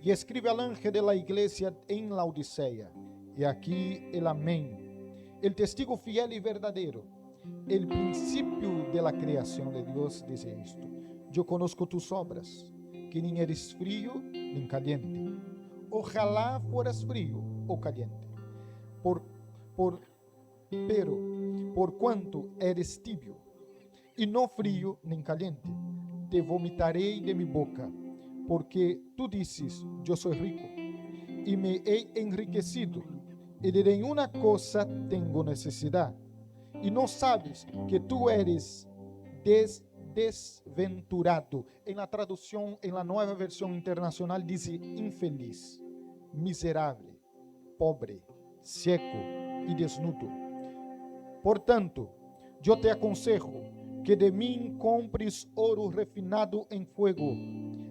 Y escribe al ángel de la iglesia en Laodicea. Y aquí el amén, el testigo fiel y verdadero, el principio de la creación de Dios, dice esto. Yo conozco tus obras, que ni eres frío ni caliente. Ojalá fueras frío o caliente. Pero por cuanto eres tibio y no frío ni caliente, te vomitaré de mi boca, porque tú dices, yo soy rico y me he enriquecido, y de ninguna cosa tengo necesidad, y no sabes que tú eres desventurado. En la traducción, en la nueva versión internacional, dice infeliz, miserable, pobre, seco y desnudo. Por tanto, yo te aconsejo que de mí compres oro refinado en fuego,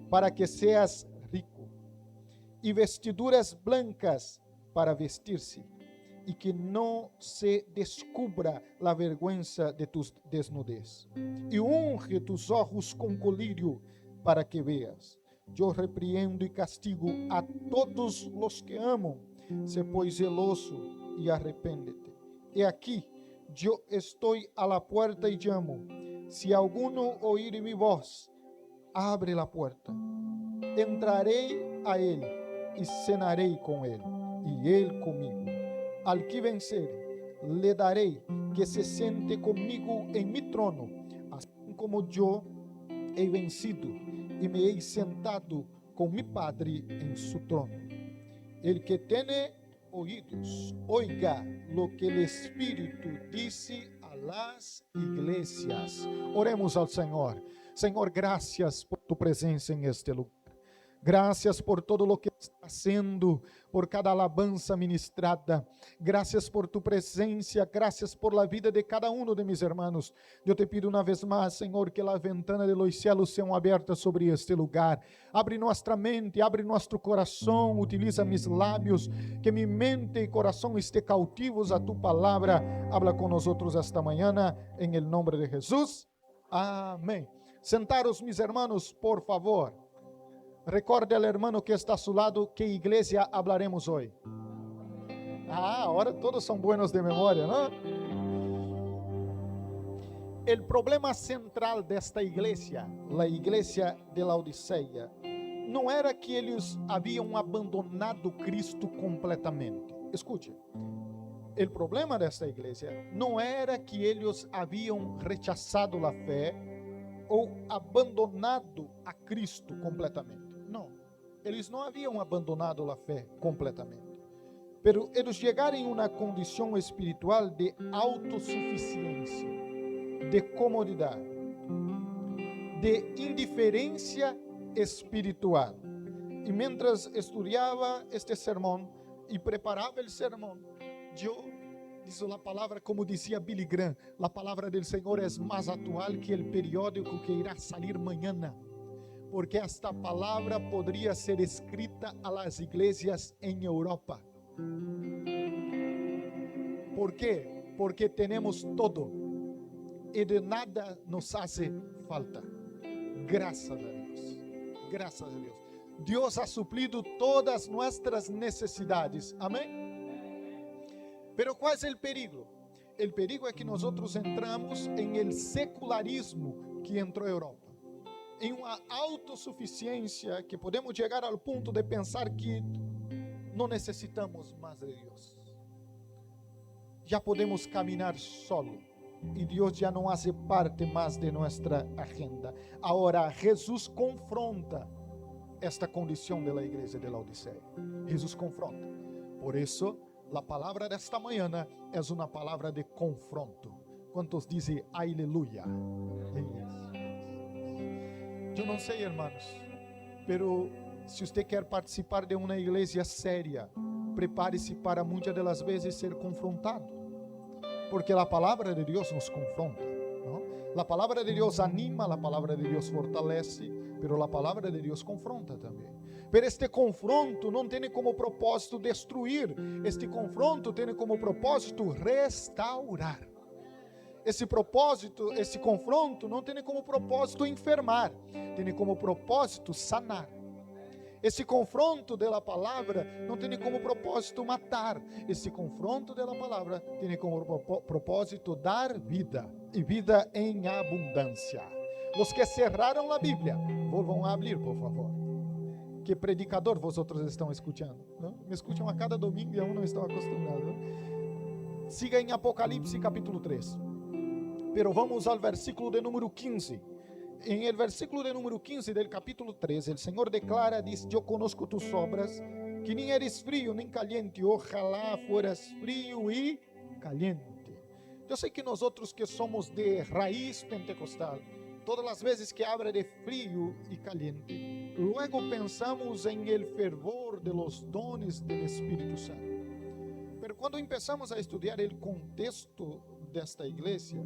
para que seas rico, y vestiduras blancas para vestirse, y que no se descubra la vergüenza de tu desnudez. Y unge tus ojos con colirio para que veas. Yo repreendo y castigo a todos los que amo. Sé pues celoso y arrepéndete. He aquí, yo estoy a la puerta y llamo. Si alguno oíre mi voz, abre la puerta. Entraré a él y cenaré con él, y él conmigo. Al que vencere, le daré que se siente conmigo en mi trono, así como yo he vencido y me he sentado con mi Padre en su trono. El que tiene oídos, oiga lo que el Espíritu dice a las iglesias. Oremos al Señor. Señor, gracias por tu presencia en este lugar. Gracias por todo lo que está haciendo, por cada alabanza ministrada. Gracias por tu presencia, gracias por la vida de cada uno de mis hermanos. Yo te pido una vez más, Señor, que las ventanas de los cielos sean abiertas sobre este lugar. Abre nuestra mente, abre nuestro corazón, utiliza mis labios, que mi mente y corazón esté cautivos a tu palabra. Habla con nosotros esta mañana, en el nombre de Jesús. Amén. Sentaros, mis hermanos, por favor. Recorde al hermano que está a su lado que iglesia hablaremos hoy. Ahora todos son buenos de memoria, ¿no? El problema central de esta iglesia, la iglesia de Laodicea, no era que ellos habían abandonado Cristo completamente. Escuche, el problema de esta iglesia no era que ellos habían rechazado la fe o abandonado a Cristo completamente. Não, eles não haviam abandonado a fé completamente, pero eles chegaram em uma condição espiritual de autossuficiência, de comodidade, de indiferença espiritual. E mientras estudava este sermão e preparava o sermão, eu disse a palavra, como dizia Billy Graham, a palavra do Senhor é mais atual que o periódico que irá sair mañana. Porque esta palavra poderia ser escrita a las iglesias em Europa. ¿Por quê? Porque temos todo e de nada nos hace falta. Graças a Deus. Graças a Deus. Deus ha suplido todas nossas necessidades. Amém? Pero qual é o perigo? O perigo é que nós entramos em el secularismo que entrou a Europa. Em uma autossuficiência que podemos chegar ao ponto de pensar que não necessitamos mais de Deus. Já podemos caminhar solo e Deus já não faz parte mais de nossa agenda. Agora, Jesus confronta esta condição da igreja de Laodiceia. Jesus confronta. Por isso, a palavra desta manhã é uma palavra de confronto. Quantos dizem aleluia? Eu não sei, hermanos, pero se você quer participar de uma igreja séria, prepare-se para muitas das vezes ser confrontado, porque a palavra de Deus nos confronta, ¿no? A palavra de Deus anima, a palavra de Deus fortalece, pero a palavra de Deus confronta também. Pero este confronto não tem como propósito destruir, este confronto tem como propósito restaurar. Esse propósito, esse confronto não tem como propósito enfermar, tem como propósito sanar. Esse confronto da palavra não tem como propósito matar. Esse confronto da palavra tem como propósito dar vida, e vida em abundância. Os que cerraram a Bíblia, volvam a abrir, por favor. Que predicador vosotros estão escutando? ¿No? Me escutam a cada domingo e aún não estão acostumados. ¿No? Siga em Apocalipse capítulo 3. Pero vamos ao versículo de número 15. En el versículo de número 15 del capítulo 3, el Señor declara, dice: yo conozco tus obras, que ni eres frío ni caliente, ojalá fueras frío y caliente. Yo sé que nosotros que somos de raíz pentecostal, todas las veces que habla de frío y caliente, luego pensamos en el fervor de los dones del Espíritu Santo. Pero cuando empezamos a estudiar el contexto de esta iglesia,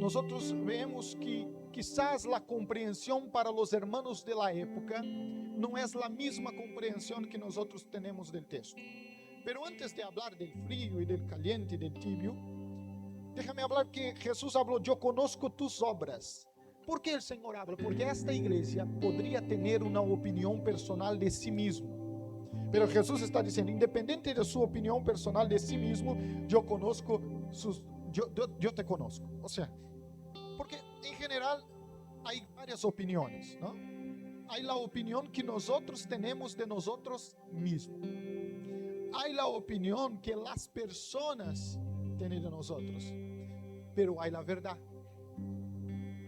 nosotros vemos que quizás la comprensión para los hermanos de la época no es la misma comprensión que nosotros tenemos del texto. Pero antes de hablar del frío y del caliente y del tibio, déjame hablar que Jesús habló: yo conozco tus obras. ¿Por qué el Señor habla? Porque esta iglesia podría tener una opinión personal de sí mismo. Pero Jesús está diciendo, independiente de su opinión personal de sí mismo, yo conozco yo te conozco. O sea, porque en general hay varias opiniones, ¿no? Hay la opinión que nosotros tenemos de nosotros mismos. Hay la opinión que las personas tienen de nosotros. Pero hay la verdad.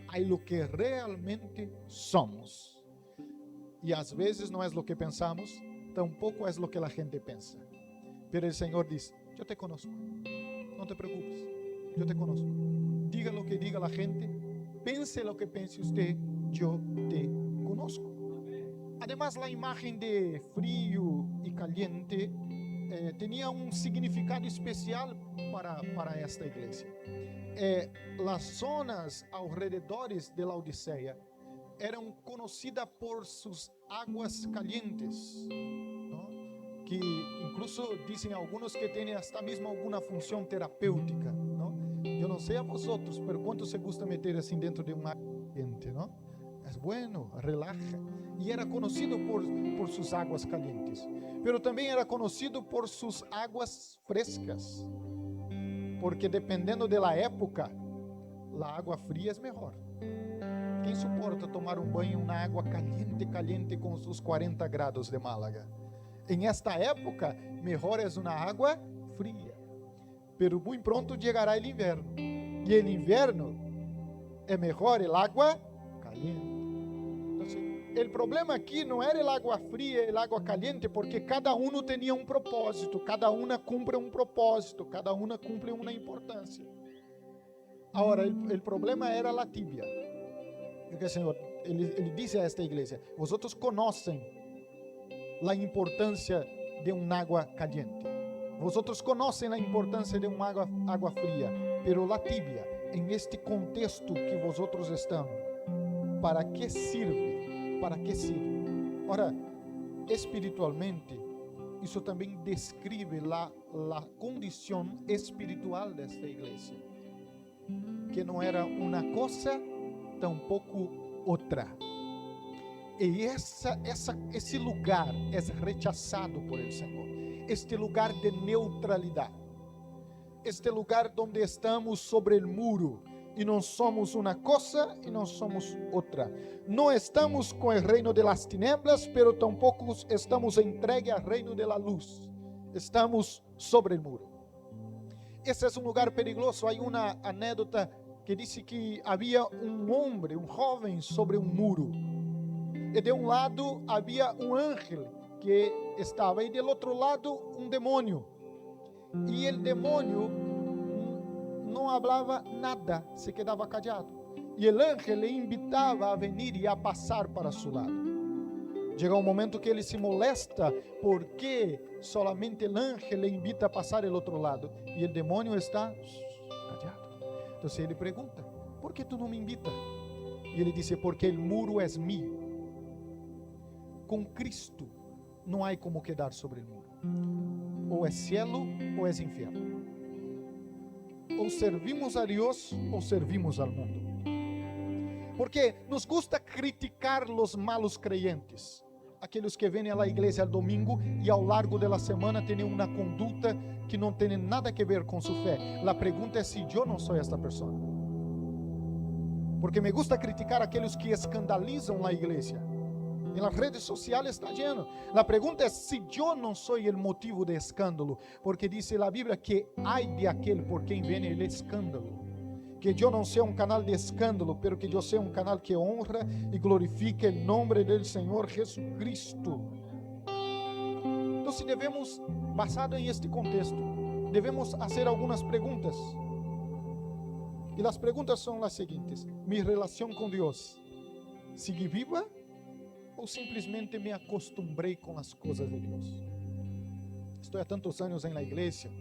Hay lo que realmente somos. Y a veces no es lo que pensamos, tampoco es lo que la gente piensa. Pero el Señor dice: yo te conozco. No te preocupes, yo te conozco. Diga lo que diga la gente, piense lo que piense usted, yo te conozco. Además, la imagen de frío y caliente tenía un significado especial para esta iglesia. Las zonas alrededores de la Odisea eran conocidas por sus aguas calientes, ¿no? Que incluso dicen algunos que tienen hasta mismo alguna función terapéutica, ¿no? Yo no sé a vosotros, pero ¿cuánto se gusta meter así dentro de un agua caliente, ¿no? Es bueno, relaja. Y era conocido por sus aguas calientes, pero también era conocido por sus aguas frescas, porque dependiendo de la época, la agua fría es mejor. ¿Quién soporta tomar un baño en una agua caliente con sus 40 grados de Málaga? En esta época, mejor es una agua fría. Pero muy pronto llegará el invierno. Y el invierno es mejor el agua caliente. Entonces, el problema aquí no era el agua fría y el agua caliente, porque cada uno tenía un propósito, cada una cumple un propósito, cada una cumple una importancia. Ahora, el problema era la tibia. Porque el Señor, Él dice a esta iglesia: vosotros conocen la importancia de un agua caliente. Vosotros conocen la importancia de un agua fría. Pero la tibia, en este contexto que vosotros están, ¿para qué sirve? ¿Para qué sirve? Ahora, espiritualmente, eso también describe la condición espiritual de esta iglesia, que no era una cosa, tampoco otra. Y ese lugar es rechazado por el Señor. Este lugar de neutralidad. Este lugar donde estamos sobre el muro y no somos una cosa y no somos otra. No estamos con el reino de las tinieblas, pero tampoco estamos entregue al reino de la luz. Estamos sobre el muro. Ese es un lugar peligroso. Hay una anécdota que dice que había un hombre, un joven sobre un muro. Y de un lado había un ángel que estaba, y del otro lado un demonio. Y el demonio no hablaba nada, se quedaba callado. Y el ángel le invitaba a venir y a pasar para su lado. Llega un momento que él se molesta porque solamente el ángel le invita a pasar el otro lado. Y el demonio está callado. Entonces él le pregunta: ¿por qué tú no me invitas? Y él dice: porque el muro es mío. Con Cristo no hay como quedar sobre el muro. O es cielo o es infierno. O servimos a Dios o servimos al mundo. Porque nos gusta criticar los malos creyentes. aqueles que vêm à igreja ao domingo e ao largo da semana têm uma conduta que não tem nada a ver com sua fé. A pergunta é se eu não sou esta pessoa. Porque me gusta criticar aqueles que escandalizam a igreja. Em las redes sociais está lleno. A pergunta é se eu não sou o motivo de escândalo. Porque diz a Bíblia que ai de aquele por quem vem o escândalo. Que eu não seja canal de escândalo, pero que eu seja canal que honra e glorifique o nome do Senhor Jesucristo. Então, devemos, basado em este contexto, devemos fazer algumas perguntas. E as perguntas são as seguintes: mi relação com Deus sigue viva ou simplesmente me acostumbrei com as coisas de Deus? Estou há tantos anos na igreja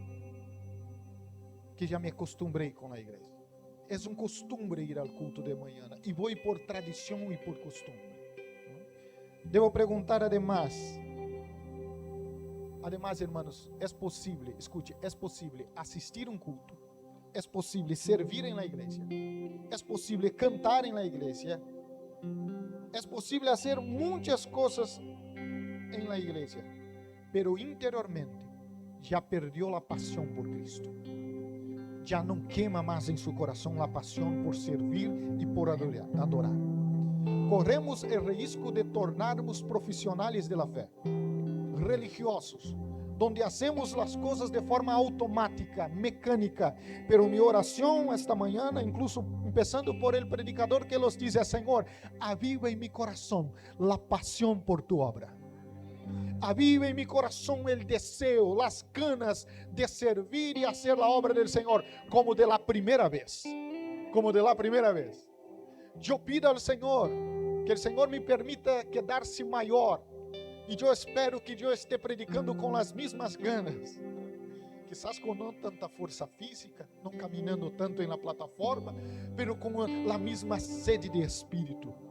que já me acostumbrei com a igreja. É um costume ir ao culto de manhã e vou por tradição e por costume. Devo perguntar además, hermanos, é possível, escute, é possível assistir um culto, é possível servir na igreja, é possível cantar na igreja, é possível fazer muitas coisas na igreja, pero interiormente já perdeu a paixão por Cristo. Já não queima mais em seu coração a paixão por servir e por adorar. Corremos o risco de tornarmos profissionais da fé, religiosos, donde hacemos as coisas de forma automática, mecânica. Pero minha oração esta manhã, incluso começando por el predicador que los diz: Senhor, aviva em mi coração a paixão por tu obra. Aviva em mi coração o desejo, as ganas de servir e fazer a obra do Senhor como de la primeira vez. Como de la primeira vez. Eu pido ao Senhor que o Senhor me permita quedar-se maior. E eu espero que eu esteja predicando com as mesmas ganas. Quizás com não tanta força física, não caminhando tanto na plataforma, mas com a mesma sede de espírito.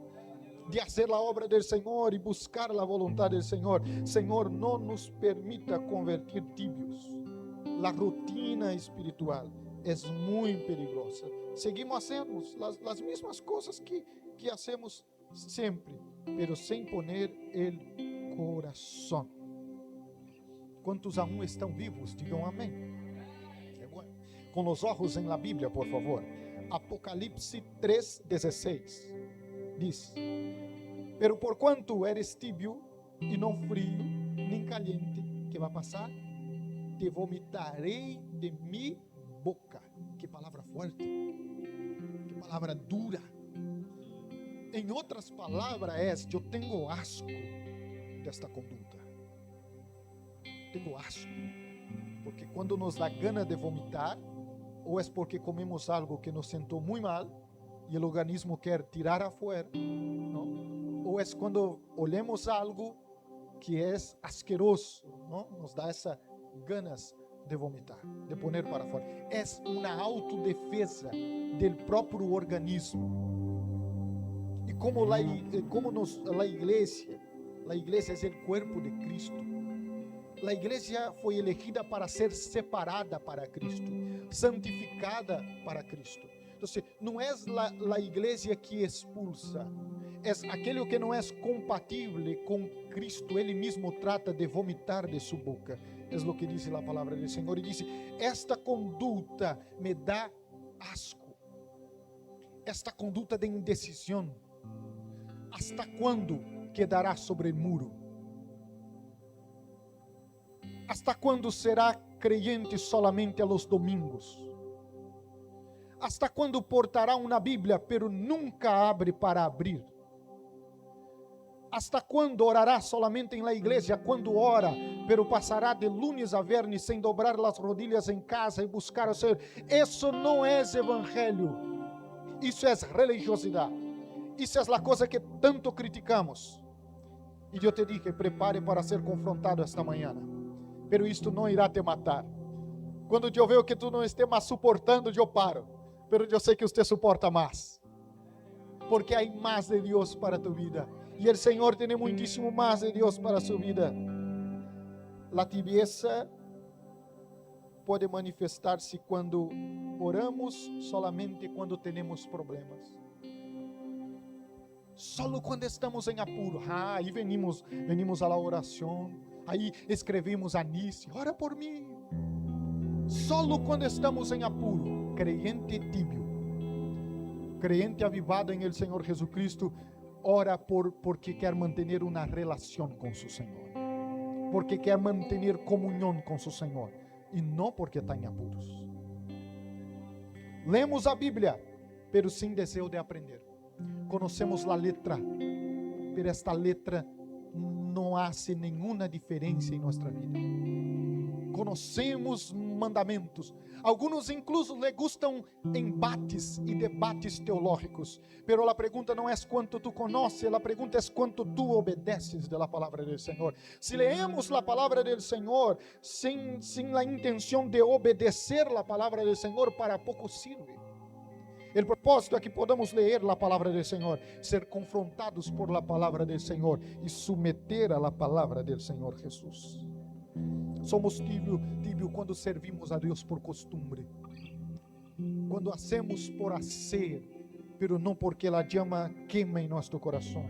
De fazer a obra do Senhor e buscar a vontade do Senhor. Senhor, não nos permita convertir tíbios. A rotina espiritual é muito perigosa. Seguimos fazendo as mesmas coisas que hacemos sempre, pero sem poner el coração. Quantos aún estão vivos? Digam amém. Com os olhos em la Bíblia, por favor. Apocalipse 3:16 diz: pero por quanto eres tibio e não frio, nem caliente, que vai passar? Te vomitarei de mi boca. Que palavra forte, que palavra dura. Em outras palavras, eu tenho asco desta conduta. Tenho asco, porque quando nos dá gana de vomitar, ou é porque comemos algo que nos sentou muito mal e o organismo quer tirar afuera, não? Ou é quando olhamos algo que é asqueroso, não? Nos dá essa ganas de vomitar, de poner para fora. É uma autodefesa do próprio organismo. E como a igreja é o corpo de Cristo. A igreja foi elegida para ser separada para Cristo, santificada para Cristo. Então, não é a igreja que expulsa, é aquele que não é compatível com Cristo. Ele mesmo trata de vomitar de sua boca. É o que diz a palavra do Senhor. E diz: esta conduta me dá asco. Esta conduta de indecisão. ¿Hasta quando quedará sobre o muro? ¿Hasta quando será creyente solamente a los domingos? ¿Hasta quando portará uma Bíblia, pero nunca abre para abrir? ¿Hasta quando orará solamente em la igreja quando ora, pero passará de lunes a viernes sem dobrar as rodilhas em casa e buscar o Senhor? Isso não é evangelho, isso é religiosidade. Isso é a coisa que tanto criticamos. E eu te dije: prepare para ser confrontado esta manhã. Pero isto não irá te matar. Quando eu vejo que tu não esteja mais suportando, eu paro. Pero eu sei que você suporta mais. Porque há mais de Deus para tu vida. E o Senhor tem muitíssimo mais de Deus para sua vida. A tibieza pode manifestar-se quando oramos solamente quando temos problemas. Solo quando estamos em apuro. Aí venimos à oração. Aí escrevemos a Nice, ora por mim. Solo quando estamos em apuro. Creyente tibio, creyente avivado em el Senhor Jesucristo, ora porque quer manter uma relação com seu Senhor, porque quer manter comunhão com seu Senhor, e não porque está em apuros. Lemos a Bíblia, pero sem desejo de aprender. Conhecemos a letra, pero esta letra não hace nenhuma diferença em nossa vida. Conhecemos mandamentos. Alguns incluso le gustam embates e debates teológicos. Pero a pergunta não é quanto tu conoces, a pergunta é quanto tu obedeces de la palavra del Senhor. Se leemos la palavra del Senhor sem la intenção de obedecer la palavra del Senhor, para pouco sirve. O propósito é que podamos ler a palavra do Senhor, ser confrontados por la palavra do Senhor e submeter a la palavra do Senhor Jesus. Somos tibio quando servimos a Deus por costumbre, quando hacemos por hacer, pero não porque a llama queima em nosso coração.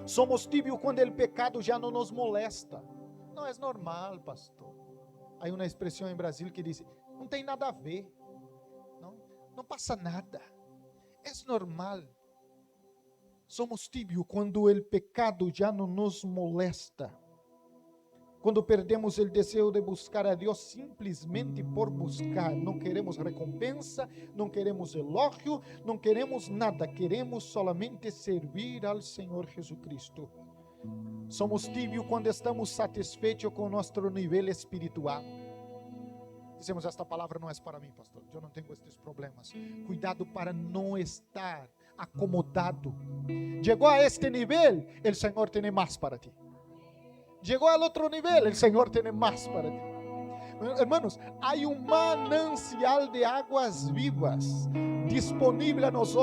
Somos tibio quando o pecado já não nos molesta. Não é normal, pastor. Há uma expressão em Brasil que diz: não tem nada a ver. Não passa nada, é normal. Somos tibios quando o pecado já não nos molesta, quando perdemos o desejo de buscar a Deus simplesmente por buscar. Não queremos recompensa, não queremos elogio, não queremos nada, queremos solamente servir ao Senhor Jesucristo. Somos tibios quando estamos satisfeitos com nosso nível espiritual. Dizemos: esta palavra não é para mim, pastor, eu não tenho estes problemas. Cuidado para não estar acomodado. Chegou a este nível, o Senhor tem mais para ti. Chegou ao outro nível, o Senhor tem mais para ti. Hermanos, há manancial de águas vivas disponível a nós.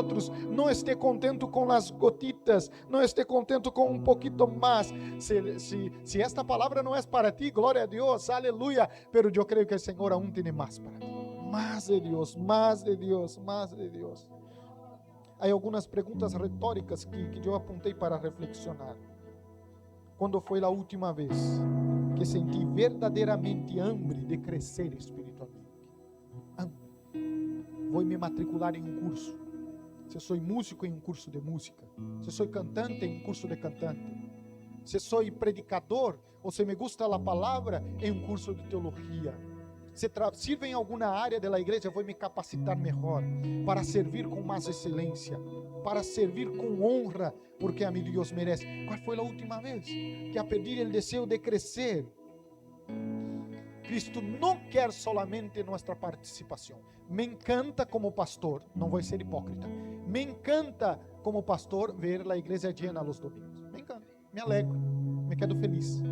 Não esteja contento com as gotitas, não esteja contento com um pouquinho mais. Se esta palavra não é para ti, glória a Deus, aleluia. Pero eu creio que o Senhor aún tem mais para ti. Mais de Deus, mais de Deus, mais de Deus. Há algumas perguntas retóricas que eu apontei para reflexionar. Quando foi a última vez que senti verdadeiramente hambre de crescer espiritualmente? Vou me matricular em um curso. Se sou músico, em um curso de música. Se sou cantante, em um curso de cantante. Se sou predicador, ou se me gusta a palavra, em um curso de teologia. Se sirvo em alguma área da igreja, vou me capacitar melhor para servir com mais excelência, para servir com honra, porque a mim Deus merece. Qual foi a última vez que a pedir o desejo de crescer? Cristo não quer solamente nossa participação. Me encanta como pastor, não vou ser hipócrita, me encanta como pastor ver a igreja llena los domingos. Me encanta, me alegro, me quedo feliz.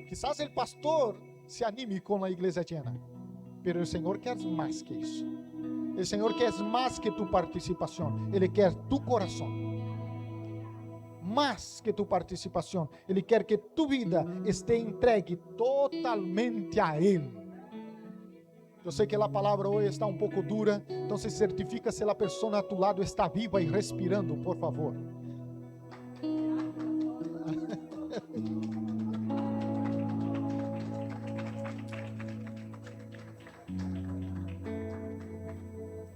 Quizás o pastor se anime com a igreja llena, pero o Senhor quer mais que isso. O Senhor quer mais que tu participação, Ele quer tu coração. Mais que tu participação, Ele quer que tu vida esteja entregue totalmente a Ele. Eu sei que a palavra hoje está um pouco dura, então se certifica se a pessoa a tu lado está viva e respirando, por favor.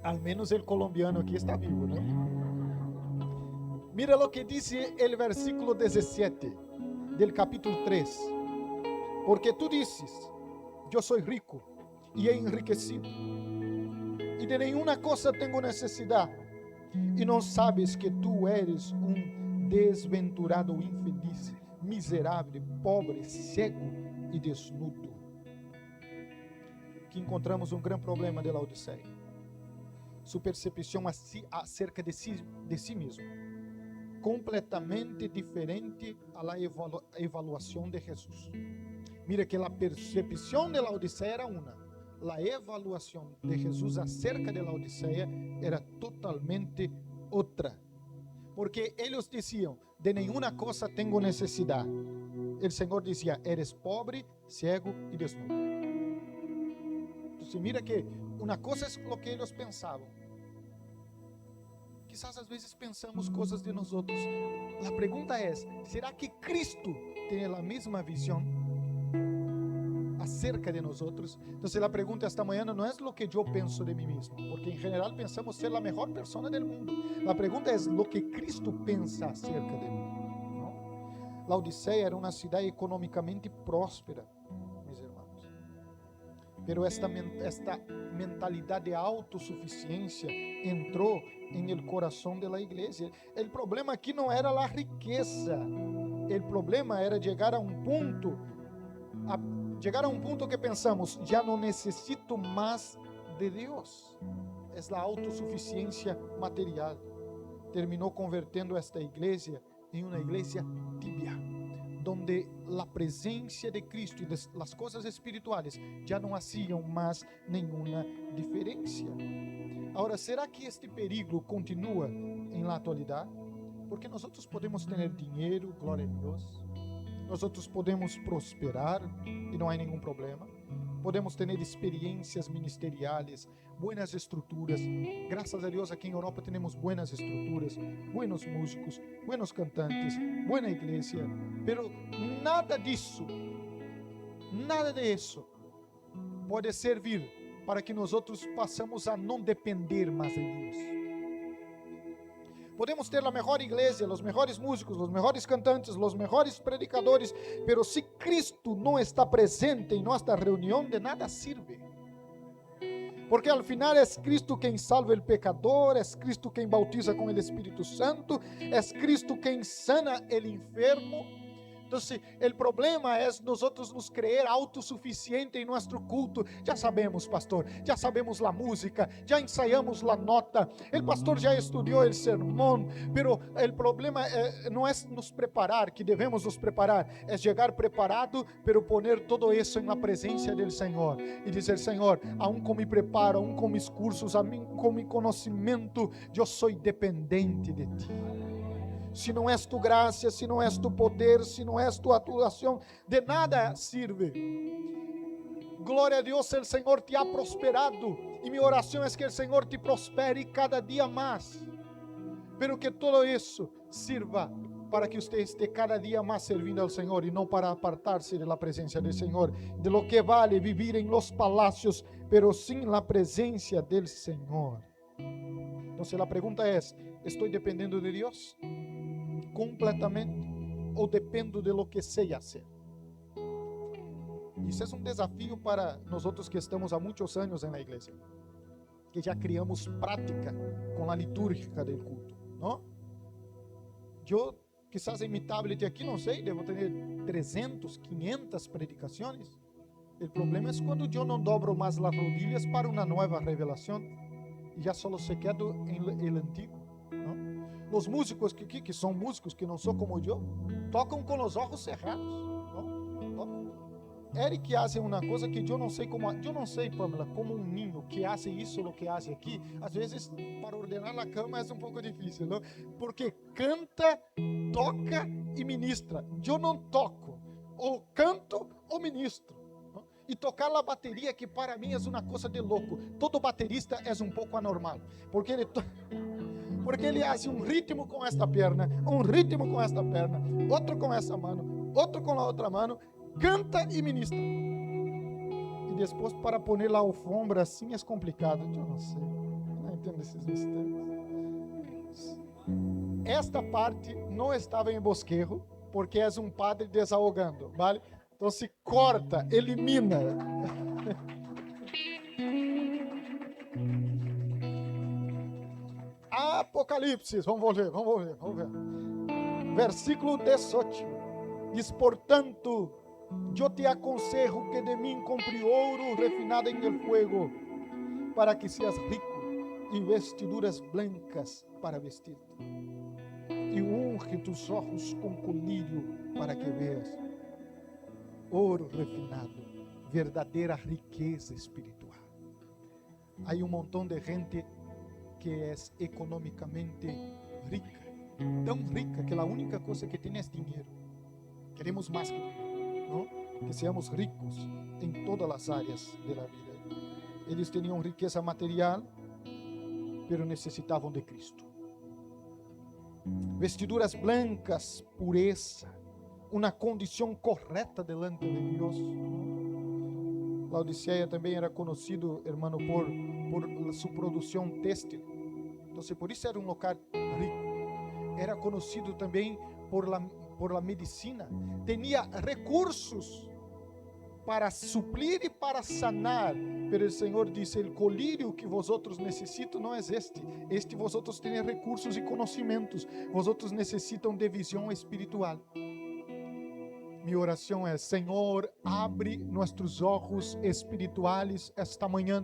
Al menos o colombiano aqui está vivo, né? Mira lo que dice el versículo 17 del capítulo 3. Porque tú dices: yo soy rico y he enriquecido, y de nenhuma cosa tengo necesidad, y no sabes que tú eres un desventurado, infeliz, miserável, pobre, cego e desnudo. Aqui encontramos um grande problema de Laodiceia: sua percepção acerca de si mesmo, completamente diferente a la evaluação de Jesus. Mira que a percepção de Laodiceia era uma, a evaluação de Jesus acerca de Laodiceia era totalmente outra. Porque eles diziam: de nenhuma coisa tenho necessidade. O Senhor dizia: eres pobre, cego e desnudo. Então mira que uma coisa é o que eles pensavam, Quizás às vezes pensamos coisas de nós outros. A pergunta é: será que Cristo tem a mesma visão acerca de nós outros? Então, a pergunta esta manhã não é o que eu penso de mim mesmo, porque em geral pensamos ser a melhor pessoa do mundo. A pergunta é o que Cristo pensa acerca de mim. ¿No? Laodiceia era uma cidade economicamente próspera, meus irmãos. Pero esta mentalidade de autossuficiência entrou em el coração da igreja. O problema aqui não era a riqueza. O problema era chegar a um ponto que pensamos, já não necessito mais de Deus. É a autossuficiência material. Terminou convertendo esta igreja em uma igreja tibia, donde a presença de Cristo e as coisas espirituais já não faziam mais nenhuma diferença. Agora, será que este perigo continua em la atualidade? Porque nós podemos ter dinheiro, glória a Deus. Nós podemos prosperar e não há nenhum problema. Podemos ter experiências ministeriais, buenas estruturas. Graças a Deus, aqui em Europa temos buenas estruturas, buenos músicos, buenos cantantes, buena igreja. Pero nada disso, nada de isso pode servir para que nós passamos a não depender mais de Deus. Podemos ter a melhor igreja, os melhores músicos, os melhores cantantes, os melhores predicadores, pero se Cristo não está presente em nossa reunião, de nada sirve. Porque al final é Cristo quem salva o pecador, é Cristo quem bautiza com o Espírito Santo, é Cristo quem sana o enfermo. Então, o problema é nós nos creer autossuficiente em nosso culto. Já sabemos, pastor, já sabemos a música, já ensaiamos a nota, o pastor já estudou o sermão, pero o problema não é nos preparar, que devemos nos preparar, é chegar preparado, pero poner todo isso na presença do Senhor e dizer: Senhor, aún com me preparo, aún com mis cursos, aún com mi conhecimento, eu sou dependente de Ti. Se não és tu graça, se não és tu poder, se não és tu atuação, de nada sirve. Glória a Deus, o Senhor te ha prosperado, e minha oração é que o Senhor te prospere cada dia mais, pero que todo isso sirva para que você esteja cada dia mais servindo ao Senhor e não para apartar-se da presença do Senhor. De lo que vale vivir em los palácios, pero sin la presença del Senhor. Então, a pergunta é: estou dependendo de Deus completamente ou dependo de lo que sei fazer? Isso é um desafio para nós que estamos há muitos anos na igreja, que já criamos prática com a litúrgica do culto, não? Eu, quizás em mi tablet aqui, não sei, devo ter 300, 500 predicações. O problema é quando eu não dobro mais as rodilhas para uma nova revelação e já só se quedo em el antigo. Os músicos que são músicos, que não são como eu, tocam com os olhos cerrados. Eric faz uma coisa que eu não sei como, eu não sei, Pamela, como um ninho que faz isso, o que faz aqui. Às vezes, para ordenar a cama é um pouco difícil, não? Porque canta, toca e ministra. Eu não toco, ou canto ou ministro. Não? E tocar a bateria, que para mim é uma coisa de louco. Todo baterista é um pouco anormal, porque ele faz um ritmo com esta perna, um ritmo com esta perna, outro com essa mano, outro com a outra mano, canta e ministra. E depois para pôr a alfombra assim é complicado. Eu não sei, não entendo esses mistérios. Esta parte não estava em bosquejo, porque és um padre desahogando, vale? Então se corta, elimina. Apocalipse, vamos ver. Versículo 18. Diz: portanto, eu te aconselho que de mim compre ouro refinado em el fuego, para que seas rico, e vestiduras blancas para vestir-te, e unge tus ojos com colírio para que veas. Ouro refinado, verdadeira riqueza espiritual. Há montão de gente que é economicamente rica, tão rica que a única coisa que tem é dinheiro. Queremos mais que dinheiro, não? Que seamos ricos em todas as áreas da vida. Eles tinham riqueza material, pero necessitavam de Cristo. vestiduras blancas, pureza, una condición correcta delante de Dios. Laodicea também era conocido, hermano, por su producción téxtil. Entonces, por isso era um local rico. Era conocido também por la medicina. Tenía recursos para suplir e para sanar. Pero o Senhor disse: el colírio que vosotros necessitam não é este vosotros tenéis recursos e conhecimentos. Vosotros necessitam de visão espiritual. Minha oração é: Senhor, abre nossos olhos espirituais esta manhã,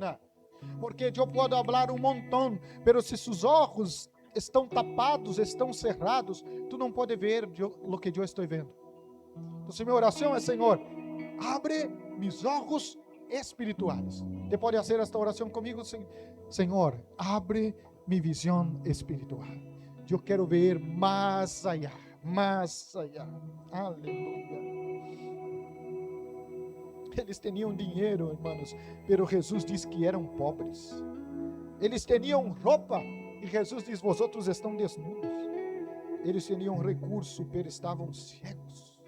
porque eu posso falar um montão, pero se seus olhos estão tapados, estão cerrados, tu não pode ver o que eu estou vendo. Então, minha oração é: Senhor, abre mis olhos espirituais. Te pode fazer esta oração comigo? Senhor, abre mi visão espiritual. Eu quero ver mais allá, mais allá. Aleluia. Eles tinham dinheiro, irmãos, pero Jesus diz que eram pobres. Eles tinham roupa e Jesus diz: vosotros estão desnudos. Eles tinham recurso, pero estavam cegos.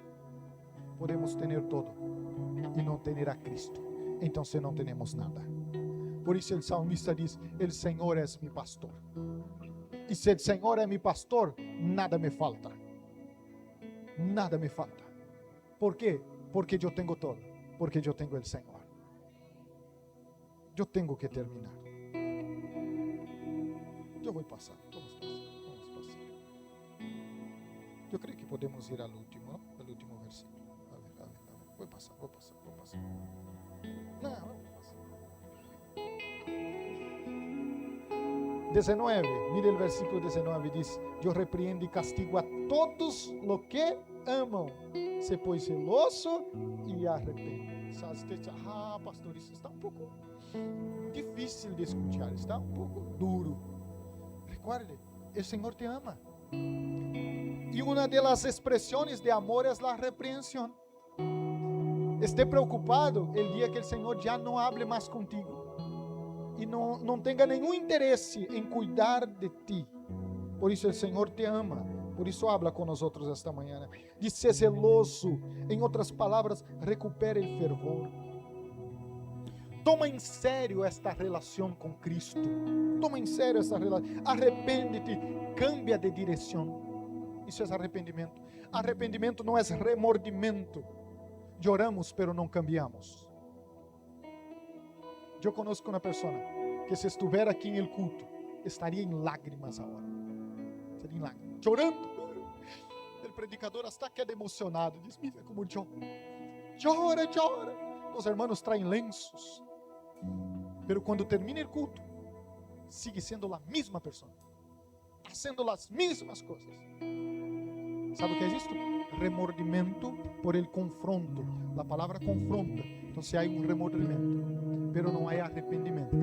Podemos ter todo e não ter a Cristo, então se não temos nada. Por isso o salmista diz: el Senhor é mi pastor, e se o Senhor é mi pastor, nada me falta. Nada me falta. ¿Por quê? Porque eu tenho todo, porque eu tenho o Senhor. Eu tenho que terminar. Eu vou passar, vamos passar. Eu creio que podemos ir ao último, ¿no? Al último versículo. A ver. Vou passar. Não, vamos passar. 19, mire o versículo 19, diz: eu repreendo e castigo a todos los que amam, se pois celoso e arrepende. Pastor, isso está um pouco difícil de escuchar, está um pouco duro. Recuerde, o Senhor te ama. E uma das expressões de amor é a repreensão. Esté preocupado el dia que o Senhor já não hable mais contigo e não tenha nenhum interesse em cuidar de ti. Por isso o Senhor te ama. Por isso habla com nós outros esta manhã. Diz: ser zeloso. Em outras palavras, recupere o fervor. Toma em sério esta relação com Cristo. Toma em sério esta relação. Arrepende-te. Cambia de direção. Isso é arrependimento. Arrependimento não é remordimento. Lloramos, pero não cambiamos. Eu conozco uma pessoa que, se estiver aqui em el culto, estaria em lágrimas agora. Seria em lágrimas, chorando. O predicador hasta queda emocionado. Diz: mira como chora. Os irmãos traem lenços. Pero quando termina o culto, sigue sendo a mesma pessoa, fazendo as mesmas coisas. ¿Sabe o que é isto? Remordimento por el confronto. A palavra confronta. Então, há um remordimento, pero não há arrependimento.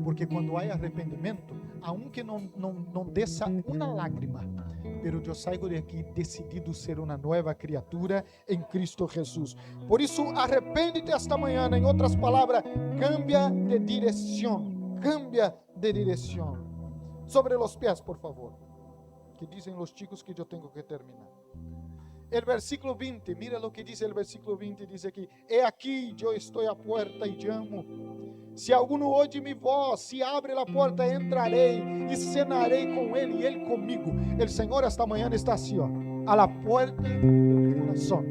Porque quando há arrependimento, aunque não desça uma lágrima, pero eu saio de aqui decidido ser uma nova criatura em Cristo Jesus. Por isso, arrepende-te esta manhã. Em outras palavras, cambia de direção. Cambia de direção. Sobre os pés, por favor. Que dizem os chicos que eu tenho que terminar. El versículo 20, mira lo que dice el versículo 20, dice aquí: he aquí, yo estoy a puerta y llamo. Se alguno oye mi voz, si abre la puerta, entraré y cenaré con él y él conmigo. El Señor esta mañana está así, a la puerta de tu corazón.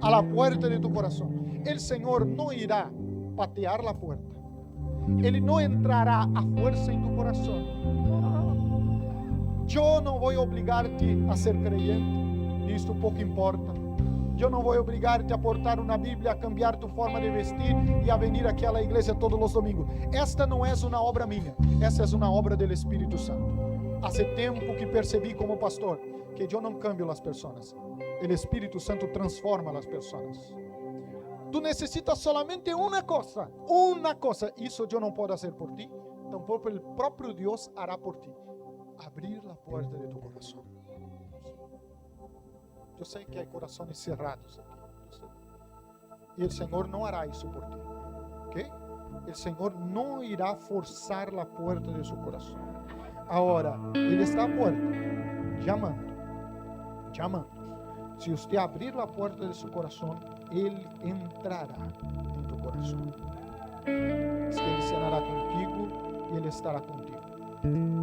A la puerta de tu corazón. El Señor no irá a patear la puerta. Él no entrará a fuerza en tu corazón. Yo no voy a obligarte a ser creyente. Isto pouco importa. Eu não vou obrigar-te a portar uma Bíblia, a cambiar tu forma de vestir e a venir aqui à igreja todos os domingos. Esta não é uma obra minha, essa é uma obra do Espírito Santo. Há tempo que percebi como pastor que eu não cambio as pessoas. O Espírito Santo transforma as pessoas. Tu necessitas solamente uma coisa. Isso eu não posso fazer por ti, tampouco o próprio Deus hará por ti. Abrir a porta de tu coração. Eu sei que há corações cerrados aqui. E o Senhor não hará isso por ti. Ok? O Senhor não irá forçar a porta de seu coração. Agora, Ele está à porta. llamando. Si usted abrir la puerta de su corazón, Él entrará en tu corazón. Él cenará contigo y Él estará contigo.